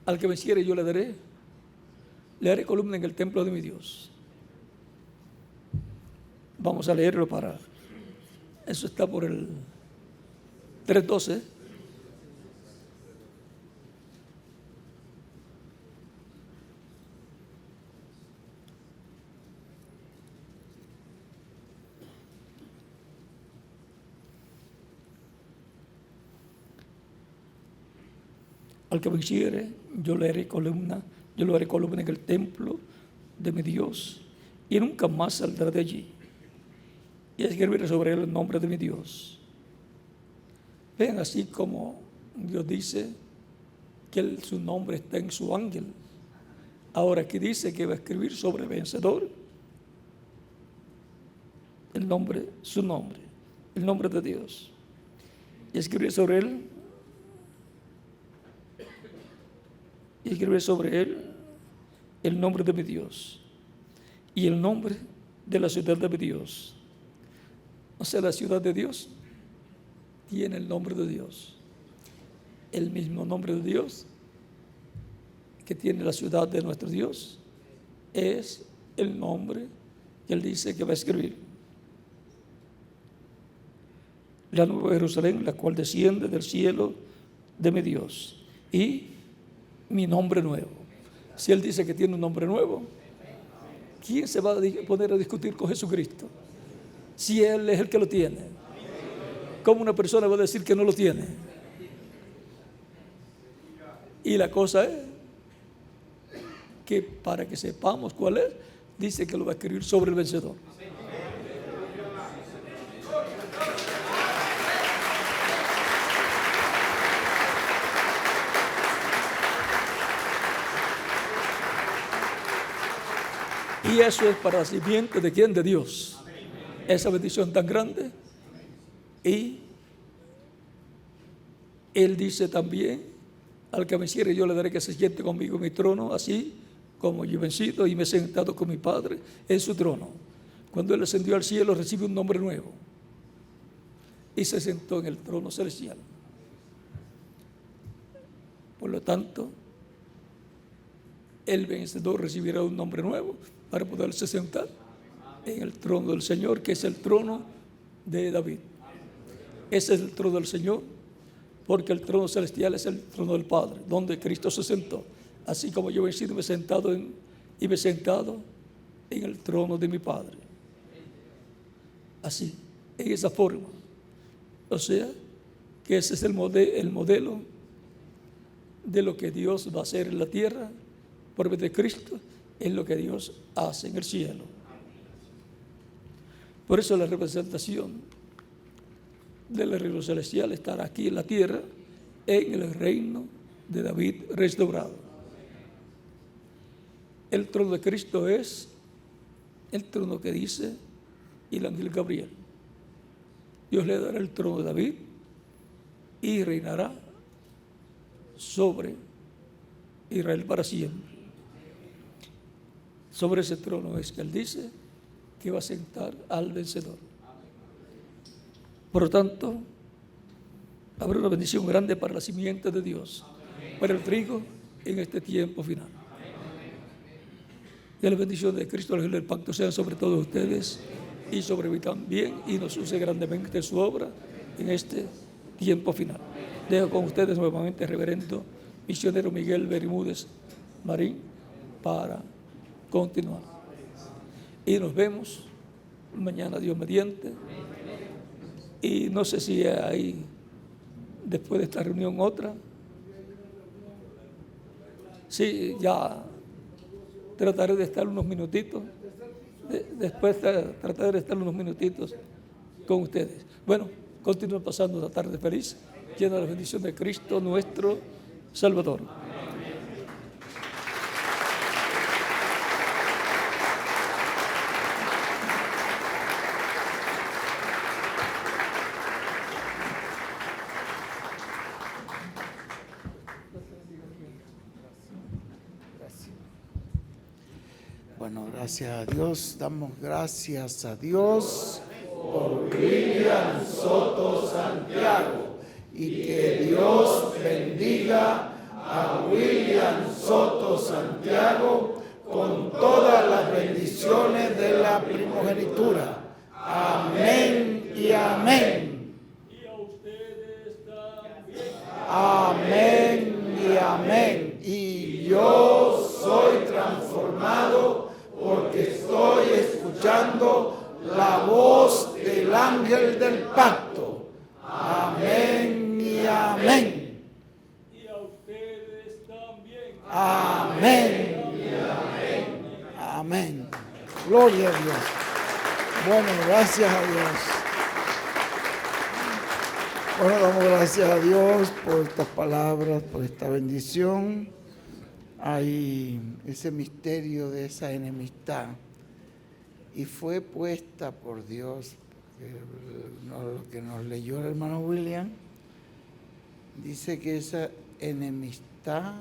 al que venciere yo le haré columna en el templo de mi Dios. Vamos a leerlo para... Eso está por el 3:12. Al que venciere, yo le haré columna en el templo de mi Dios, y nunca más saldrá de allí. Y escribiré sobre él el nombre de mi Dios. Vean, así como Dios dice que su nombre está en su ángel. Ahora aquí dice que va a escribir sobre el vencedor el nombre, su nombre, el nombre de Dios. Y escribir sobre él, y escribir sobre él el nombre de mi Dios y el nombre de la ciudad de mi Dios. O sea, la ciudad de Dios tiene el nombre de Dios. El mismo nombre de Dios que tiene la ciudad de nuestro Dios es el nombre que él dice que va a escribir. La nueva Jerusalén, la cual desciende del cielo de mi Dios, y mi nombre nuevo. Si él dice que tiene un nombre nuevo, ¿quién se va a poner a discutir con Jesucristo? Si él es el que lo tiene, ¿cómo una persona va a decir que no lo tiene? Y la cosa es que para que sepamos cuál es, dice que lo va a escribir sobre el vencedor. Y eso es para la simiente de quién, de Dios. Esa bendición tan grande. Y él dice también: al que me venciere yo le daré que se siente conmigo en mi trono, así como yo he vencido y me he sentado con mi Padre en su trono. Cuando él ascendió al cielo, recibió un nombre nuevo y se sentó en el trono celestial. Por lo tanto, el vencedor recibirá un nombre nuevo para poderse sentar en el trono del Señor, que es el trono de David. Ese es el trono del Señor, porque el trono celestial es el trono del Padre, donde Cristo se sentó. Así como yo he vencido, me he sentado en el trono de mi Padre. Así, en esa forma. O sea, que ese es el modelo de lo que Dios va a hacer en la tierra por medio de Cristo, es lo que Dios hace en el cielo. Por eso la representación del reino celestial estará aquí en la tierra, en el reino de David restaurado. El trono de Cristo es el trono que dice el ángel Gabriel: Dios le dará el trono de David y reinará sobre Israel para siempre. Sobre ese trono es que él dice que va a sentar al vencedor. Por lo tanto, habrá una bendición grande para la simiente de Dios, para el trigo en este tiempo final. Y la bendición de Cristo, el ángel del pacto, sea sobre todos ustedes y sobre mí también, y nos use grandemente su obra en este tiempo final. Dejo con ustedes nuevamente al reverendo misionero Miguel Bermúdez Marín para continuar. Y nos vemos mañana, Dios mediante. Y no sé si hay después de esta reunión otra. Sí, ya trataré de estar unos minutitos. Después trataré de estar unos minutitos con ustedes. Bueno, continúen pasando una tarde feliz, llena de la bendición de Cristo nuestro Salvador. Bueno, gracias a Dios, damos gracias a Dios por William Soto Santiago, y que Dios bendiga a William Soto Santiago con todas las bendiciones de la primogenitura. Amén y amén. Y a ustedes también. Amén y amén. Y yo soy transformado porque estoy escuchando la voz del ángel del pacto. Amén y amén. Y a ustedes también. Amén y amén. Amén. Gloria a Dios. Bueno, gracias a Dios. Bueno, damos gracias a Dios por estas palabras, por esta bendición. Hay ese misterio de esa enemistad y fue puesta por Dios. Lo que nos leyó el hermano William dice que esa enemistad,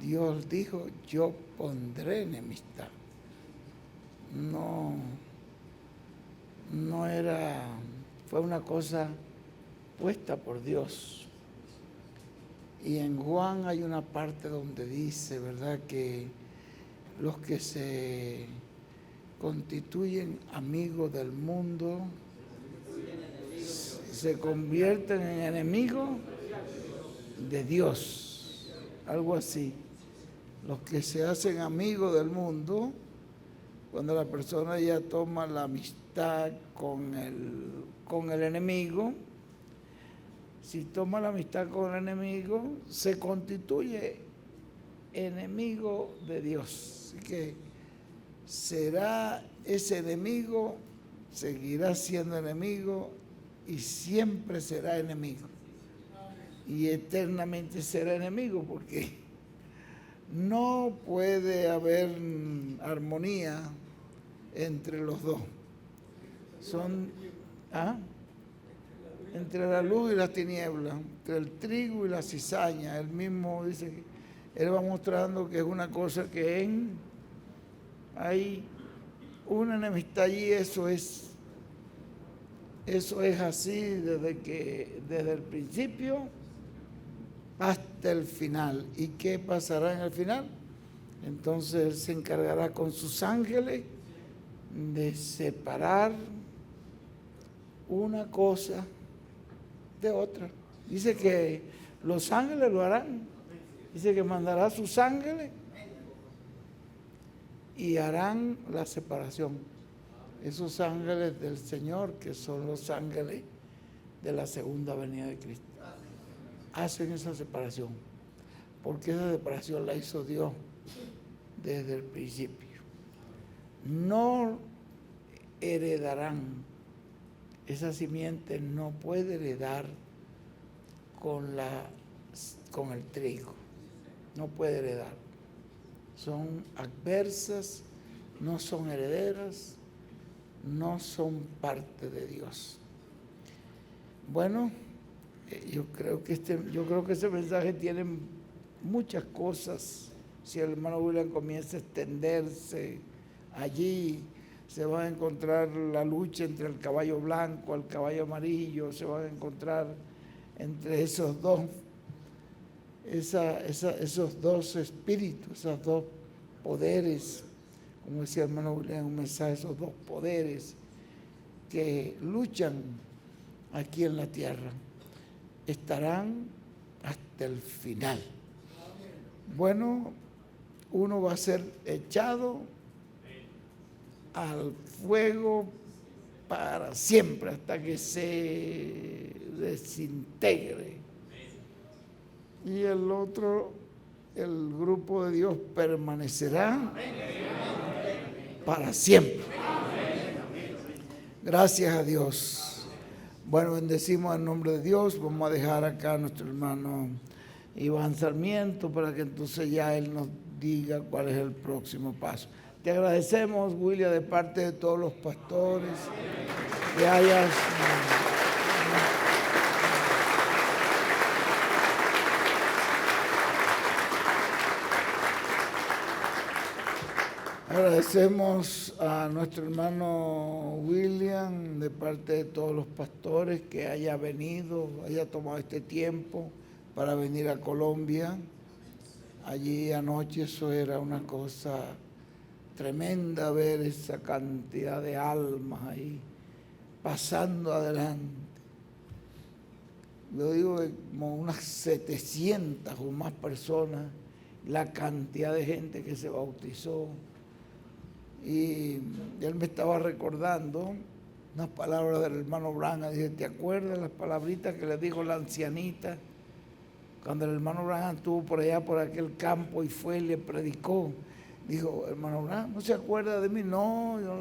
Dios dijo, yo pondré enemistad. No era, fue una cosa puesta por Dios. Y en Juan hay una parte donde dice, ¿verdad?, que los que se constituyen amigos del mundo se convierten en enemigos de Dios, algo así. Los que se hacen amigos del mundo, cuando la persona ya toma la amistad con el enemigo, si toma la amistad con el enemigo, se constituye enemigo de Dios. Así que será ese enemigo, seguirá siendo enemigo y siempre será enemigo. Y eternamente será enemigo porque no puede haber armonía entre los dos. Entre la luz y las tinieblas, entre el trigo y la cizaña. Él mismo dice que él va mostrando que es una cosa que hay una enemistad allí. Eso es así desde el principio hasta el final. ¿Y qué pasará en el final? Entonces Él se encargará con sus ángeles de separar una cosa de otra. Dice que los ángeles lo harán. Dice que mandará a sus ángeles y harán la separación. Esos ángeles del Señor, que son los ángeles de la segunda venida de Cristo, hacen esa separación, porque esa separación la hizo Dios desde el principio. No heredarán, esa simiente no puede heredar con el trigo, no puede heredar. Son adversas, no son herederas, no son parte de Dios. Bueno, yo creo que ese mensaje tiene muchas cosas. Si el hermano William comienza a extenderse allí, se va a encontrar la lucha entre el caballo blanco, el caballo amarillo, se van a encontrar entre esos dos, esos dos espíritus, esos dos poderes, como decía el hermano William en un mensaje, esos dos poderes que luchan aquí en la tierra, estarán hasta el final. Bueno, uno va a ser echado al fuego para siempre, hasta que se desintegre. Y el otro, el grupo de Dios, permanecerá para siempre. Gracias a Dios. Bueno, bendecimos el nombre de Dios. Vamos a dejar acá a nuestro hermano Iván Sarmiento para que entonces ya él nos diga cuál es el próximo paso. Te agradecemos, William, de parte de todos los pastores, que hayas... Agradecemos a nuestro hermano William, de parte de todos los pastores, que haya venido, haya tomado este tiempo para venir a Colombia. Allí anoche eso era una cosa tremenda, ver esa cantidad de almas ahí pasando adelante. Lo digo, como unas 700 o más personas, la cantidad de gente que se bautizó. Y él me estaba recordando unas palabras del hermano Branham. Dice, ¿te acuerdas las palabritas que le dijo la ancianita cuando el hermano Branham estuvo por allá, por aquel campo, y fue y le predicó? Dijo, hermano Abraham, ¿no se acuerda de mí? No, yo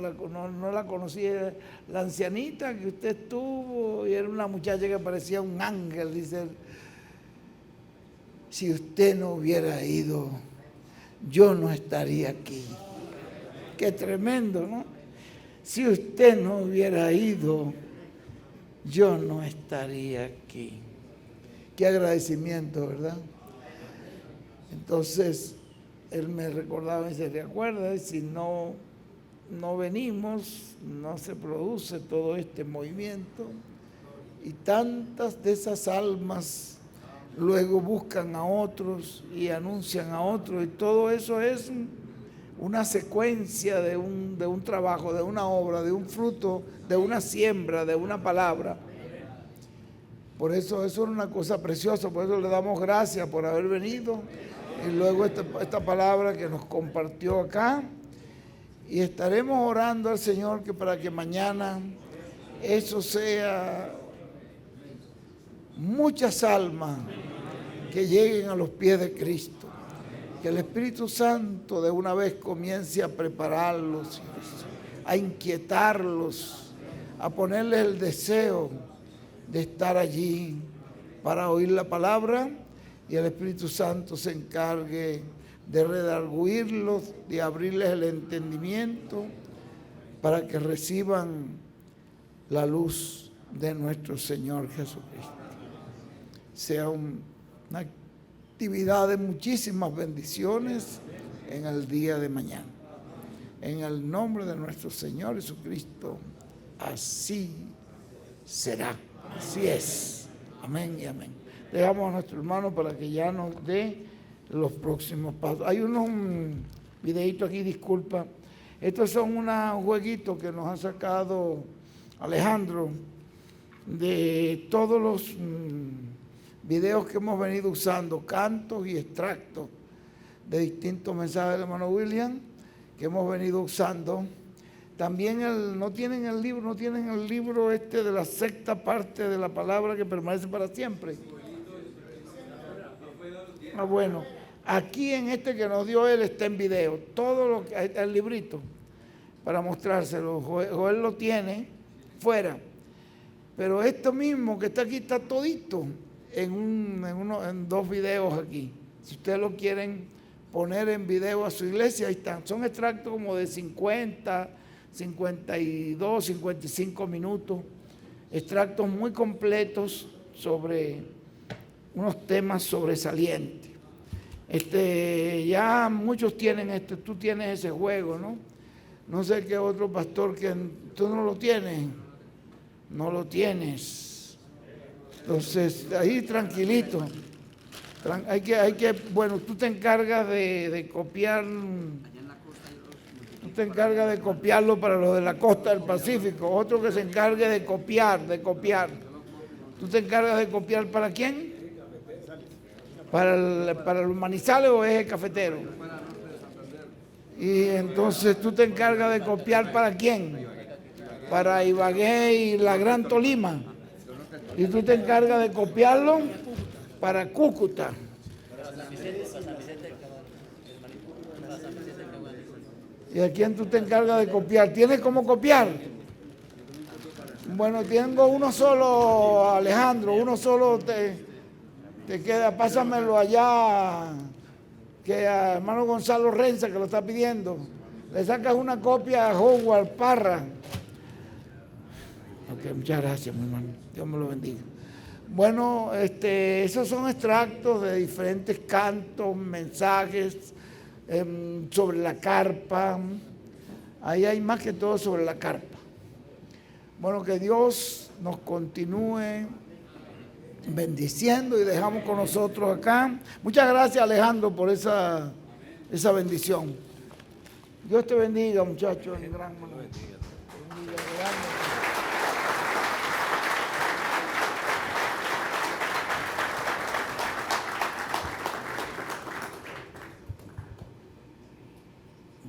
no la conocí, era la ancianita que usted estuvo, y era una muchacha que parecía un ángel, dice él. Si usted no hubiera ido, yo no estaría aquí. Qué tremendo, ¿no? Si usted no hubiera ido, yo no estaría aquí. Qué agradecimiento, ¿verdad? Entonces, él me recordaba y se recuerda, si no venimos, no se produce todo este movimiento, y tantas de esas almas luego buscan a otros y anuncian a otros, y todo eso es una secuencia de un trabajo, de una obra, de un fruto, de una siembra, de una palabra. Por eso es una cosa preciosa, por eso le damos gracias por haber venido, y luego esta palabra que nos compartió acá, y estaremos orando al Señor que para que mañana eso sea muchas almas que lleguen a los pies de Cristo, que el Espíritu Santo de una vez comience a prepararlos, a inquietarlos, a ponerles el deseo de estar allí para oír la palabra, y el Espíritu Santo se encargue de redarguirlos, de abrirles el entendimiento para que reciban la luz de nuestro Señor Jesucristo. Sea una actividad de muchísimas bendiciones en el día de mañana. En el nombre de nuestro Señor Jesucristo, así será. Así es. Amén y amén. Dejamos a nuestro hermano para que ya nos dé los próximos pasos. Hay unos videitos aquí, disculpa. Estos son unos jueguitos que nos ha sacado Alejandro de todos los videos que hemos venido usando, cantos y extractos de distintos mensajes del hermano William que hemos venido usando. También no tienen el libro de la sexta parte de la palabra que permanece para siempre. Bueno, aquí en este que nos dio él está en video, todo lo que el librito para mostrárselo. Joel lo tiene fuera, pero esto mismo que está aquí está todito en 2 videos aquí. Si ustedes lo quieren poner en video a su iglesia, ahí están. Son extractos como de 50, 52, 55 minutos, extractos muy completos sobre unos temas sobresalientes. Ya muchos tienen tú tienes ese juego, ¿no? No sé qué otro pastor que tú no lo tienes. No lo tienes. Entonces, ahí tranquilito. Bueno, tú te encargas de copiar. Tú te encargas de copiarlo para los de la costa del Pacífico. Otro que se encargue de copiar. ¿Tú te encargas de copiar para quién? ¿Para los Manizales o Eje Cafetero? Y entonces tú te encargas de copiar para quién? Para Ibagué y la Gran Tolima. Y tú te encargas de copiarlo para Cúcuta. ¿Y a quién tú te encargas de copiar? ¿Tienes cómo copiar? Bueno, tengo uno solo, Alejandro, uno solo te queda, pásamelo allá, que a hermano Gonzalo Renza, que lo está pidiendo. Le sacas una copia a Howard Parra. Ok, muchas gracias, mi hermano. Dios me lo bendiga. Bueno, esos son extractos de diferentes cantos, mensajes sobre la carpa. Ahí hay más que todo sobre la carpa. Bueno, que Dios nos continúe bendiciendo y dejamos con nosotros acá. Muchas gracias, Alejandro, por esa bendición. Dios te bendiga, muchachos.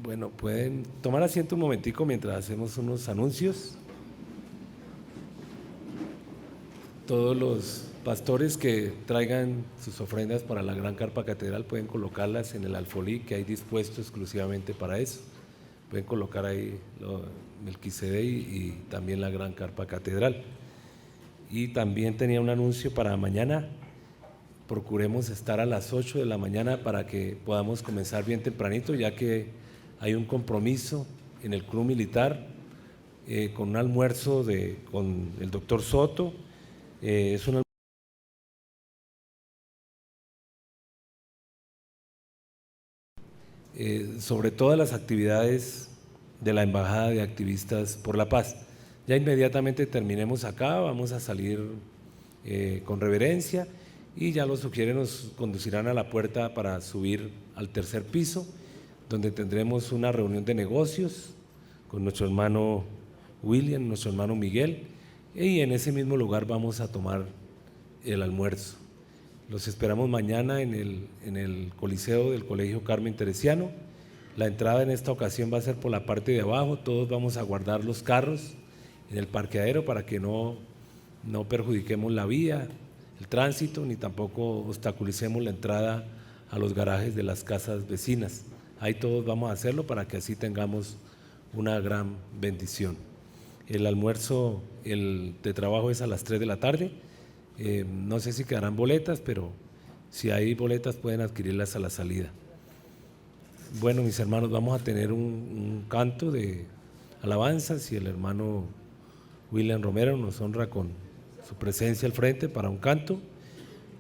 Bueno, pueden tomar asiento un momentico mientras hacemos unos anuncios. Todos los pastores que traigan sus ofrendas para la gran carpa catedral pueden colocarlas en el alfolí que hay dispuesto exclusivamente para eso. Pueden colocar ahí Melquisedec y también la gran carpa catedral. Y también tenía un anuncio para mañana. Procuremos estar a las 8 de la mañana para que podamos comenzar bien tempranito, ya que hay un compromiso en el club militar con un almuerzo con el doctor Soto. Es un sobre todas las actividades de la Embajada de Activistas por la Paz. Ya inmediatamente terminemos acá, vamos a salir con reverencia y ya los sugieres nos conducirán a la puerta para subir al tercer piso, donde tendremos una reunión de negocios con nuestro hermano William, nuestro hermano Miguel, y en ese mismo lugar vamos a tomar el almuerzo. Los esperamos mañana en el Coliseo del Colegio Carmen Teresiano. La entrada en esta ocasión va a ser por la parte de abajo. Todos vamos a guardar los carros en el parqueadero para que no perjudiquemos la vía, el tránsito, ni tampoco obstaculicemos la entrada a los garajes de las casas vecinas. Ahí todos vamos a hacerlo para que así tengamos una gran bendición. El almuerzo de trabajo es a las 3 de la tarde. No sé si quedarán boletas, pero si hay boletas pueden adquirirlas a la salida. Bueno, mis hermanos, vamos a tener un canto de alabanzas y el hermano William Romero nos honra con su presencia al frente para un canto,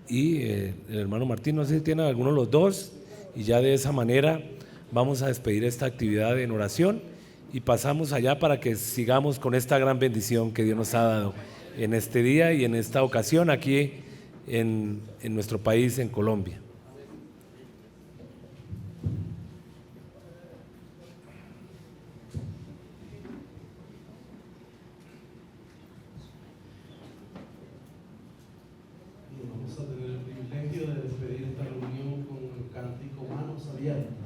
y el hermano Martín, no sé si tienen alguno de los dos, y ya de esa manera vamos a despedir esta actividad en oración y pasamos allá para que sigamos con esta gran bendición que Dios nos ha dado en este día y en esta ocasión aquí en nuestro país, en Colombia. Vamos a tener el privilegio de despedir esta reunión con el cántico Manos Abiertas.